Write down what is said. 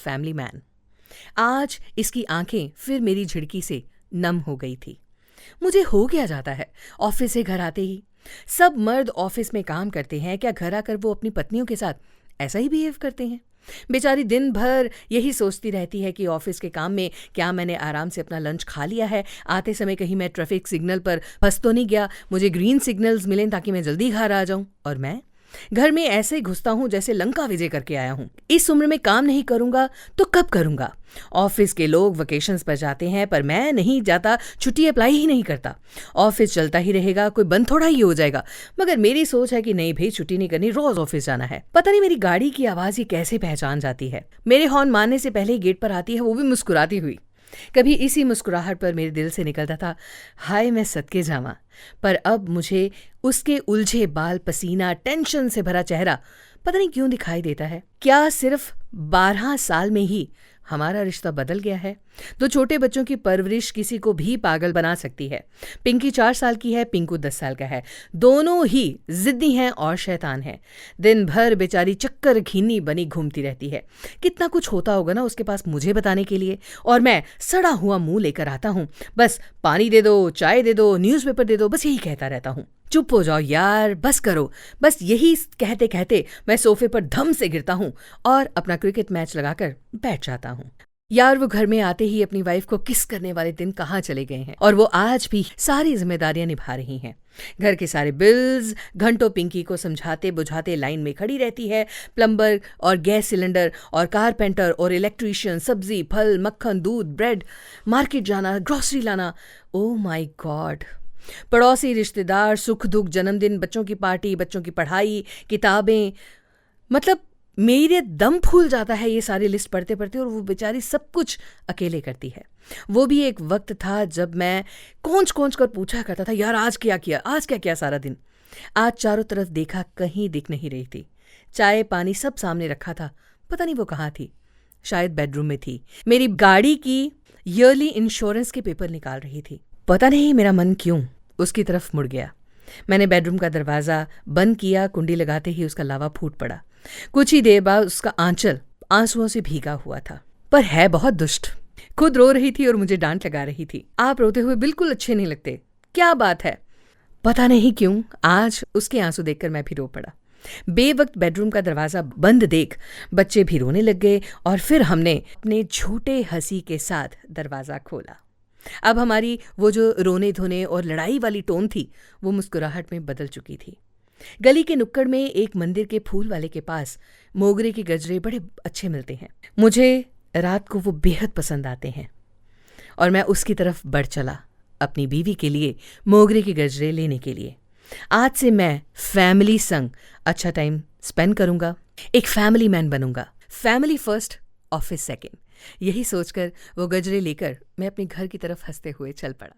Family man. आज इसकी आंखें फिर मेरी झिड़की से नम हो गई थी। मुझे हो गया जाता है ऑफिस से घर आते ही। सब मर्द ऑफिस में काम करते हैं, क्या घर आकर वो अपनी पत्नियों के साथ ऐसा ही बिहेव करते हैं? बेचारी दिन भर यही सोचती रहती है कि ऑफिस के काम में क्या मैंने आराम से अपना लंच खा लिया है, आते समय कहीं मैं ट्रैफिक सिग्नल पर फंस तो नहीं गया, मुझे ग्रीन सिग्नल्स मिलें ताकि मैं जल्दी घर आ जाऊं। और मैं घर में ऐसे ही घुसता हूं जैसे लंका विजय करके आया हूं। इस उम्र में काम नहीं करूंगा तो कब करूंगा? ऑफिस के लोग वेकेशंस पर जाते हैं पर मैं नहीं जाता, छुट्टी अप्लाई ही नहीं करता। ऑफिस चलता ही रहेगा, कोई बंद थोड़ा ही हो जाएगा। मगर मेरी सोच है कि नहीं भाई, छुट्टी नहीं करनी, रोज ऑफिस जाना है। पता नहीं मेरी गाड़ी की आवाज ही कैसे पहचान जाती है। मेरे हॉर्न मारने से पहले ही गेट पर आती है, वो भी मुस्कुराती हुई। कभी इसी मुस्कुराहट पर मेरे दिल से निकलता था, हाय मैं सदके जावा। पर अब मुझे उसके उलझे बाल, पसीना, टेंशन से भरा चेहरा पता नहीं क्यों दिखाई देता है। क्या सिर्फ 12 साल में ही हमारा रिश्ता बदल गया है? तो छोटे बच्चों की परवरिश किसी को भी पागल बना सकती है। पिंकी 4 साल की है, पिंकू 10 साल का है। दोनों ही जिद्दी हैं और शैतान हैं। दिन भर बेचारी चक्कर घीनी बनी घूमती रहती है। कितना कुछ होता होगा ना उसके पास मुझे बताने के लिए, और मैं सड़ा हुआ मुंह लेकर आता हूँ। बस पानी दे दो, चाय दे दो, न्यूज़पेपर दे दो, बस यही कहता रहता हूँ। चुप हो जाओ यार, बस करो। बस यही कहते कहते मैं सोफे पर धम से गिरता हूँ और अपना क्रिकेट मैच लगाकर बैठ जाता हूँ। यार वो घर में आते ही अपनी वाइफ को किस करने वाले दिन कहाँ चले गए हैं, और वो आज भी सारी जिम्मेदारियां निभा रही हैं। घर के सारे बिल्स, घंटों पिंकी को समझाते बुझाते लाइन में खड़ी रहती है। प्लम्बर और गैस सिलेंडर और कारपेंटर और इलेक्ट्रीशियन, सब्जी, फल, मक्खन, दूध, ब्रेड, मार्केट जाना, ग्रॉसरी लाना। Oh my God. पड़ोसी, रिश्तेदार, सुख दुख, जन्मदिन, बच्चों की पार्टी, बच्चों की पढ़ाई, किताबें, मतलब मेरे दम फूल जाता है ये सारी लिस्ट पढ़ते पढ़ते। और वो बेचारी सब कुछ अकेले करती है। वो भी एक वक्त था जब मैं कोंच कोंच कर पूछा करता था, यार आज क्या किया, आज क्या किया सारा दिन। आज चारों तरफ देखा, कहीं दिख नहीं रही थी। चाय पानी सब सामने रखा था, पता नहीं वो कहाँ थी। शायद बेडरूम में थी। मेरी गाड़ी की ईयरली इंश्योरेंस के पेपर निकाल रही थी। पता नहीं मेरा मन क्यों उसकी तरफ मुड़ गया। मैंने बेडरूम का दरवाज़ा बंद किया। कुंडी लगाते ही उसका लावा फूट पड़ा। कुछ ही देर बाद उसका आंचल आंसुओं से भीगा हुआ था, पर है बहुत दुष्ट। खुद रो रही थी और मुझे डांट लगा रही थी, आप रोते हुए बिल्कुल अच्छे नहीं लगते, क्या बात है? पता नहीं क्यों आज उसके आंसू देखकर मैं भी रो पड़ा। बेवक्त बेडरूम का दरवाज़ा बंद देख बच्चे भी रोने लग गए और फिर हमने अपने झूठे हंसी के साथ दरवाज़ा खोला। अब हमारी वो जो रोने धोने और लड़ाई वाली टोन थी वो मुस्कुराहट में बदल चुकी थी। गली के नुक्कड़ में एक मंदिर के फूल वाले के पास मोगरे के गजरे बड़े अच्छे मिलते हैं। मुझे रात को वो बेहद पसंद आते हैं और मैं उसकी तरफ बढ़ चला अपनी बीवी के लिए मोगरे के गजरे लेने के लिए। आज से मैं फैमिली संग अच्छा टाइम स्पेंड करूंगा, एक फैमिली मैन बनूंगा। Family first, office second. यही सोचकर वो गजरे लेकर मैं अपने घर की तरफ हंसते हुए चल पड़ा।